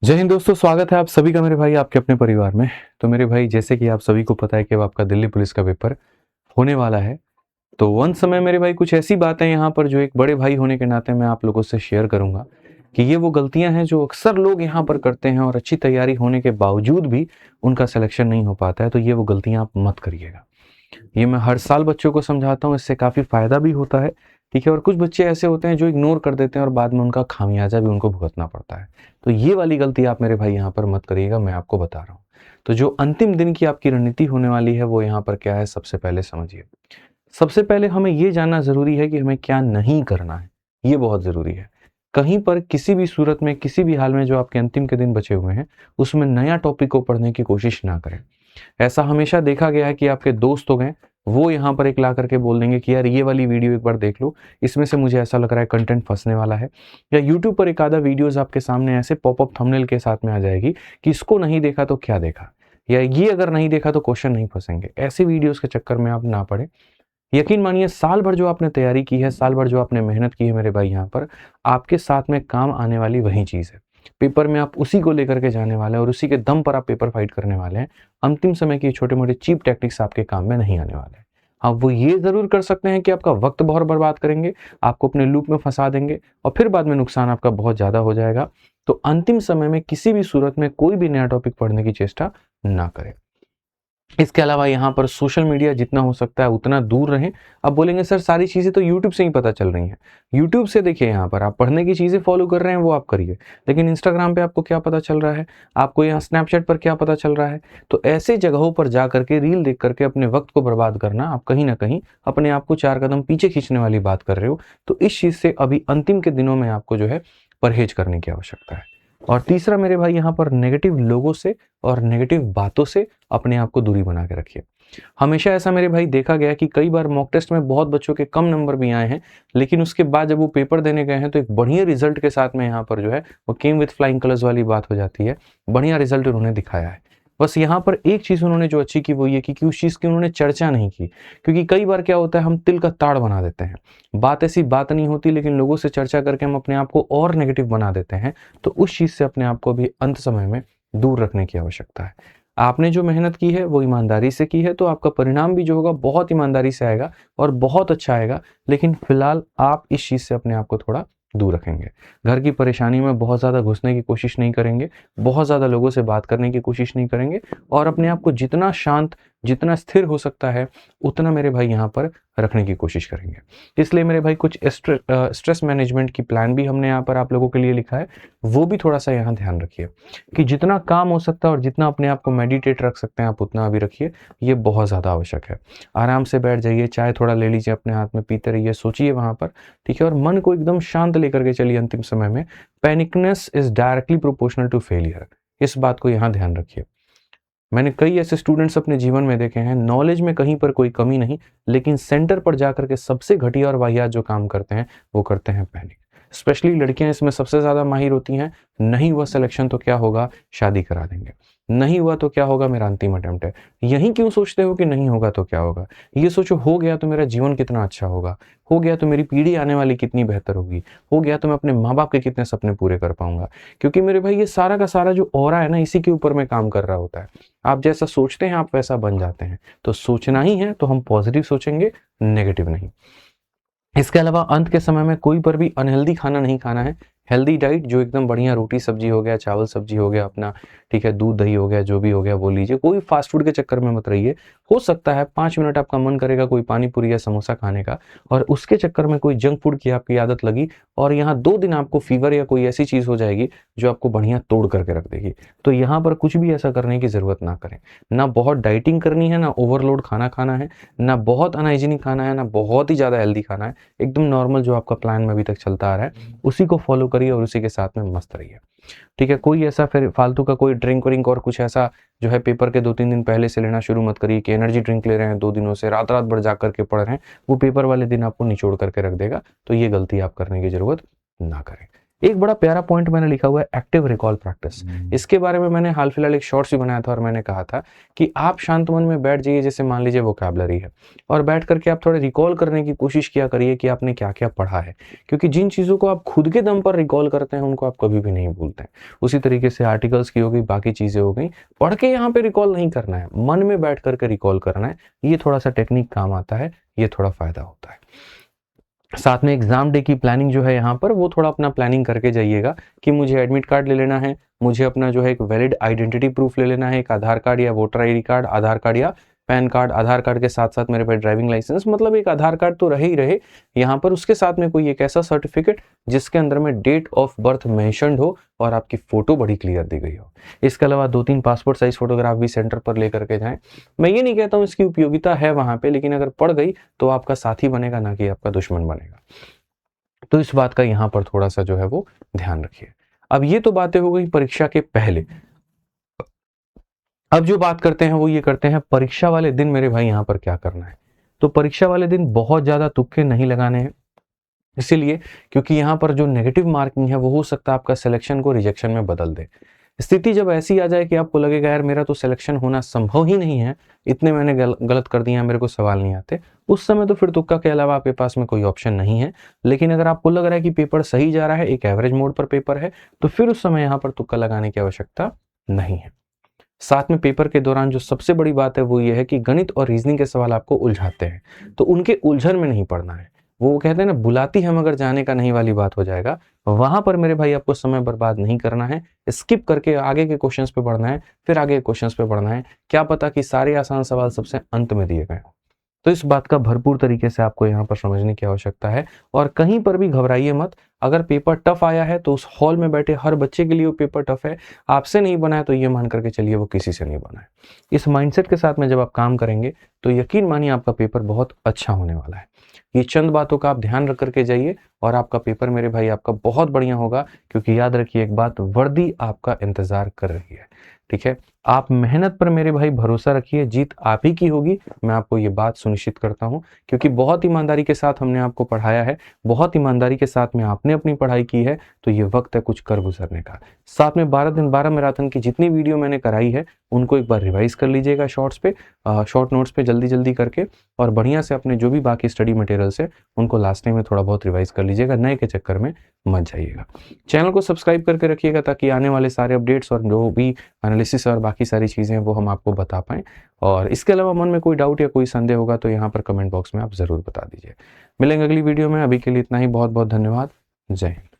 जय हिंद दोस्तों, स्वागत है आप सभी का मेरे भाई आपके अपने परिवार में। तो मेरे भाई, जैसे कि आप सभी को पता है कि अब आपका दिल्ली पुलिस का पेपर होने वाला है। तो वन समय मेरे भाई कुछ ऐसी बातें यहाँ पर जो एक बड़े भाई होने के नाते मैं आप लोगों से शेयर करूंगा कि ये वो गलतियां हैं जो अक्सर लोग यहाँ पर करते हैं और अच्छी तैयारी होने के बावजूद भी उनका सिलेक्शन नहीं हो पाता है। तो ये वो गलतियां आप मत करिएगा। ये मैं हर साल बच्चों को समझाता हूँ, इससे काफ़ी फ़ायदा भी होता है। ठीक है। और कुछ बच्चे ऐसे होते हैं जो इग्नोर कर देते हैं और बाद में उनका खामियाजा भी उनको भुगतना पड़ता है। तो ये वाली गलती आप मेरे भाई यहाँ पर मत करिएगा, मैं आपको बता रहा हूँ। तो जो अंतिम दिन की आपकी रणनीति होने वाली है वो यहाँ पर क्या है, सबसे पहले समझिए। सबसे पहले हमें ये जानना ज़रूरी है कि हमें क्या नहीं करना है। ये बहुत ज़रूरी है। कहीं पर किसी भी सूरत में, किसी भी हाल में जो आपके अंतिम के दिन बचे हुए हैं, उसमें नया टॉपिक को पढ़ने की कोशिश ना करें। ऐसा हमेशा देखा गया है कि आपके दोस्त लोग हैं, वो यहाँ पर एक ला करके बोल देंगे कि यार ये वाली वीडियो एक बार देख लो, इसमें से मुझे ऐसा लग रहा है कंटेंट फंसने वाला है। या यूट्यूब पर एक आधा वीडियोस आपके सामने ऐसे पॉपअप थंबनेल के साथ में आ जाएगी कि इसको नहीं देखा तो क्या देखा, या ये अगर नहीं देखा तो क्वेश्चन नहीं फंसेंगे। ऐसी वीडियोस के चक्कर में आप ना पड़े। यकीन मानिए, साल भर जो आपने तैयारी की है, साल भर जो आपने मेहनत की है मेरे भाई, यहाँ पर आपके साथ में काम आने वाली वही चीज़ है। पेपर में आप उसी को लेकर के जाने वाले हैं और उसी के दम पर आप पेपर फाइट करने वाले हैं। अंतिम समय की छोटे मोटे चीप टैक्टिक्स आपके काम में नहीं आने वाले हैं। हाँ, वो ये ज़रूर कर सकते हैं कि आपका वक्त बहुत बर्बाद करेंगे, आपको अपने लूप में फंसा देंगे और फिर बाद में नुकसान आपका बहुत ज़्यादा हो जाएगा। तो अंतिम समय में किसी भी सूरत में कोई भी नया टॉपिक पढ़ने की चेष्टा ना करें। इसके अलावा यहाँ पर सोशल मीडिया जितना हो सकता है उतना दूर रहें। आप बोलेंगे सर सारी चीज़ें तो यूट्यूब से ही पता चल रही हैं। यूट्यूब से देखिए, यहाँ पर आप पढ़ने की चीज़ें फॉलो कर रहे हैं वो आप करिए, लेकिन इंस्टाग्राम पे आपको क्या पता चल रहा है, आपको यहाँ स्नैपचैट पर क्या पता चल रहा है। तो ऐसे जगहों पर जा करके रील देख करके अपने वक्त को बर्बाद करना, आप कहीं ना कहीं अपने आप को 4 कदम पीछे खींचने वाली बात कर रहे हो। तो इस चीज़ से अभी अंतिम के दिनों में आपको जो है परहेज करने की आवश्यकता है। और तीसरा मेरे भाई, यहाँ पर नेगेटिव लोगों से और नेगेटिव बातों से अपने आप को दूरी बना के रखिए। हमेशा ऐसा मेरे भाई देखा गया कि कई बार मॉक टेस्ट में बहुत बच्चों के कम नंबर भी आए हैं, लेकिन उसके बाद जब वो पेपर देने गए हैं तो एक बढ़िया रिजल्ट के साथ में यहाँ पर जो है वो केम विथ फ्लाइंग कलर्स वाली बात हो जाती है। बढ़िया रिजल्ट उन्होंने दिखाया है। बस यहाँ पर एक चीज़ उन्होंने जो अच्छी की वो ये कि उस चीज़ की उन्होंने चर्चा नहीं की। क्योंकि कई बार क्या होता है, हम तिल का ताड़ बना देते हैं। बात ऐसी बात नहीं होती, लेकिन लोगों से चर्चा करके हम अपने आप को और नेगेटिव बना देते हैं। तो उस चीज़ से अपने आप को भी अंत समय में दूर रखने की आवश्यकता है। आपने जो मेहनत की है वो ईमानदारी से की है, तो आपका परिणाम भी जो होगा बहुत ईमानदारी से आएगा और बहुत अच्छा आएगा। लेकिन फिलहाल आप इस चीज़ से अपने आप को थोड़ा दूर रखेंगे। घर की परेशानी में बहुत ज़्यादा घुसने की कोशिश नहीं करेंगे, बहुत ज़्यादा लोगों से बात करने की कोशिश नहीं करेंगे और अपने आप को जितना शांत, जितना स्थिर हो सकता है उतना मेरे भाई यहाँ पर रखने की कोशिश करेंगे। इसलिए मेरे भाई कुछ स्ट्रेस मैनेजमेंट की प्लान भी हमने यहाँ पर आप लोगों के लिए लिखा है, वो भी थोड़ा सा यहाँ ध्यान रखिए कि जितना काम हो सकता है और जितना अपने आप को मेडिटेट रख सकते हैं आप उतना अभी रखिए। ये बहुत ज़्यादा आवश्यक है। आराम से बैठ जाइए, चाय थोड़ा ले लीजिए अपने हाथ में, पीते रहिए, सोचिए वहाँ पर। ठीक है। और मन को एकदम शांत लेकर के चलिए अंतिम समय में। Panicness is directly proportional to failure. इस बात को यहाँ ध्यान रखिए। मैंने कई ऐसे स्टूडेंट्स अपने जीवन में देखे हैं, नॉलेज में कहीं पर कोई कमी नहीं, लेकिन सेंटर पर जाकर के सबसे घटिया और वाहियात जो काम करते हैं वो करते हैं पैनिक। स्पेशली लड़कियां इसमें सबसे ज़्यादा माहिर होती हैं। नहीं हुआ सिलेक्शन तो क्या होगा, शादी करा देंगे। नहीं हुआ तो क्या होगा, मेरा अंतिम अटेम्प्ट है। यहीं क्यों सोचते हो कि नहीं होगा तो क्या होगा, ये सोचो हो गया तो मेरा जीवन कितना अच्छा होगा, हो गया तो मेरी पीढ़ी आने वाली कितनी बेहतर होगी, हो गया तो मैं अपने माँ बाप के कितने सपने पूरे कर पाऊंगा। क्योंकि मेरे भाई ये सारा का सारा जो ऑरा है ना, इसी के ऊपर में काम कर रहा होता है। आप जैसा सोचते हैं आप वैसा बन जाते हैं। तो सोचना ही है तो हम पॉजिटिव सोचेंगे, नेगेटिव नहीं। इसके अलावा अंत के समय में कोई पर भी अनहेल्दी खाना नहीं खाना है। हेल्दी डाइट जो एकदम बढ़िया, रोटी सब्जी हो गया, चावल सब्जी हो गया अपना, ठीक है, दूध दही हो गया, जो भी हो गया वो लीजिए। कोई फास्ट फूड के चक्कर में मत रहिए। हो सकता है 5 मिनट आपका मन करेगा कोई पानी पूरी या समोसा खाने का, और उसके चक्कर में कोई जंक फूड की आपकी आदत लगी और यहाँ 2 दिन आपको फीवर या कोई ऐसी चीज़ हो जाएगी जो आपको बढ़िया तोड़ करके रख देगी। तो यहाँ पर कुछ भी ऐसा करने की ज़रूरत ना करें। ना बहुत डाइटिंग करनी है, ना ओवरलोड खाना खाना है, ना बहुत अनहाइजीनिक खाना है, ना बहुत ही ज़्यादा हेल्दी खाना है। एकदम नॉर्मल जो आपका प्लान में अभी तक चलता आ रहा है उसी को फॉलो करिए और उसी के साथ में मस्त रहिए। ठीक है। कोई ऐसा फिर फालतू का कोई ड्रिंक व्रिंक और कुछ ऐसा जो है पेपर के 2-3 दिन पहले से लेना शुरू मत करिए कि एनर्जी ड्रिंक ले रहे हैं 2 दिनों से, रात रात भर जा करके पढ़ रहे हैं, वो पेपर वाले दिन आपको निचोड़ करके रख देगा। तो ये गलती आप करने की जरूरत ना करें। एक बड़ा प्यारा पॉइंट मैंने लिखा हुआ है एक्टिव रिकॉल प्रैक्टिस। इसके बारे में मैंने हाल फिलहाल एक शॉर्ट्स भी बनाया था और मैंने कहा था कि आप शांत मन में बैठ जाइए, जैसे मान लीजिए वोकैबुलरी है, और बैठ करके आप थोड़ा रिकॉल करने की कोशिश किया करिए कि आपने क्या क्या पढ़ा है, क्योंकि जिन चीज़ों को आप खुद के दम पर रिकॉल करते हैं उनको आप कभी भी नहीं भूलते हैं। उसी तरीके से आर्टिकल्स की हो गई, बाकी चीज़ें हो गई, पढ़ के यहाँ पे रिकॉल नहीं करना है, मन में बैठ करके रिकॉल करना है। ये थोड़ा सा टेक्निक काम आता है, ये थोड़ा फायदा होता है। साथ में एग्जाम डे की प्लानिंग जो है यहाँ पर, वो थोड़ा अपना प्लानिंग करके जाइएगा कि मुझे एडमिट कार्ड ले लेना है, मुझे अपना जो है एक वैलिड आइडेंटिटी प्रूफ ले लेना है, एक आधार कार्ड या वोटर आईडी कार्ड, आधार कार्ड या पैन कार्ड, आधार कार्ड के साथ साथ मेरे पास ड्राइविंग लाइसेंस, मतलब एक आधार कार्ड तो रहे ही रहे यहाँ पर, उसके साथ में कोई एक ऐसा सर्टिफिकेट जिसके अंदर में डेट ऑफ बर्थ मेंशन्ड हो और आपकी फोटो बड़ी क्लियर दी गई हो। इसके अलावा 2-3 पासपोर्ट साइज फोटोग्राफ भी सेंटर पर लेकर के जाएं। मैं ये नहीं कहता हूँ इसकी उपयोगिता है वहां पे, लेकिन अगर पड़ गई तो आपका साथी बनेगा, ना कि आपका दुश्मन बनेगा। तो इस बात का यहाँ पर थोड़ा सा जो है वो ध्यान रखिए। अब ये तो बातें हो गई परीक्षा के पहले। अब जो बात करते हैं वो ये करते हैं परीक्षा वाले दिन मेरे भाई यहाँ पर क्या करना है। तो परीक्षा वाले दिन बहुत ज्यादा तुक्के नहीं लगाने हैं, इसीलिए क्योंकि यहाँ पर जो नेगेटिव मार्किंग है वो हो सकता है आपका सिलेक्शन को रिजेक्शन में बदल दे। स्थिति जब ऐसी आ जाए कि आपको लगेगा यार मेरा तो सिलेक्शन होना संभव ही नहीं है, इतने मैंने गलत कर दिया, मेरे को सवाल नहीं आते, उस समय तो फिर तुक्का के अलावा आपके पास में कोई ऑप्शन नहीं है। लेकिन अगर आपको लग रहा है कि पेपर सही जा रहा है, एक एवरेज मोड पर पेपर है, तो फिर उस समय यहाँ पर तुक्का लगाने की आवश्यकता नहीं है। साथ में पेपर के दौरान जो सबसे बड़ी बात है वो ये है कि गणित और रीजनिंग के सवाल आपको उलझाते हैं, तो उनके उलझन में नहीं पड़ना है। वो कहते हैं ना, बुलाती है मगर जाने का नहीं वाली बात हो जाएगा। वहां पर मेरे भाई आपको समय बर्बाद नहीं करना है, स्किप करके आगे के क्वेश्चंस पे बढ़ना है, फिर आगे के क्वेश्चंस पे बढ़ना है। क्या पता कि सारे आसान सवाल सबसे अंत में दिए गए हों। तो इस बात का भरपूर तरीके से आपको यहाँ पर समझने की आवश्यकता है, और कहीं पर भी घबराइए मत। अगर पेपर टफ आया है तो उस हॉल में बैठे हर बच्चे के लिए वो पेपर टफ है, आपसे नहीं बना है तो ये मान करके चलिए वो किसी से नहीं बना है। इस माइंडसेट के साथ में जब आप काम करेंगे तो यकीन मानिए आपका पेपर बहुत अच्छा होने वाला है। ये चंद बातों का आप ध्यान रख करके जाइए और आपका पेपर मेरे भाई आपका बहुत बढ़िया होगा, क्योंकि याद रखिए एक बात, वर्दी आपका इंतजार कर रही है। ठीक है, आप मेहनत पर मेरे भाई भरोसा रखिए, जीत आप ही की होगी, मैं आपको ये बात सुनिश्चित करता हूं, क्योंकि बहुत ईमानदारी के साथ हमने आपको पढ़ाया है, बहुत ईमानदारी के साथ में आपने अपनी पढ़ाई की है। तो ये वक्त है कुछ कर गुजरने का। साथ में 12 दिन 12 मैराथन की जितनी वीडियो मैंने कराई है उनको एक बार रिवाइज कर लीजिएगा शॉर्ट्स पे, शॉर्ट नोट्स पे जल्दी जल्दी करके, और बढ़िया से अपने जो भी बाकी स्टडी मटेरियल्स है उनको लास्ट टाइम में थोड़ा बहुत रिवाइज कर लीजिएगा, नए के चक्कर में मत जाइएगा। चैनल को सब्सक्राइब करके रखिएगा ताकि आने वाले सारे अपडेट्स और जो भी एनालिसिस और बाकी सारी चीज़ें हैं वो हम आपको बता पाएँ। और इसके अलावा मन में कोई डाउट या कोई संदेह होगा तो यहाँ पर कमेंट बॉक्स में आप ज़रूर बता दीजिए। मिलेंगे अगली वीडियो में, अभी के लिए इतना ही। बहुत बहुत धन्यवाद। जय हिंद।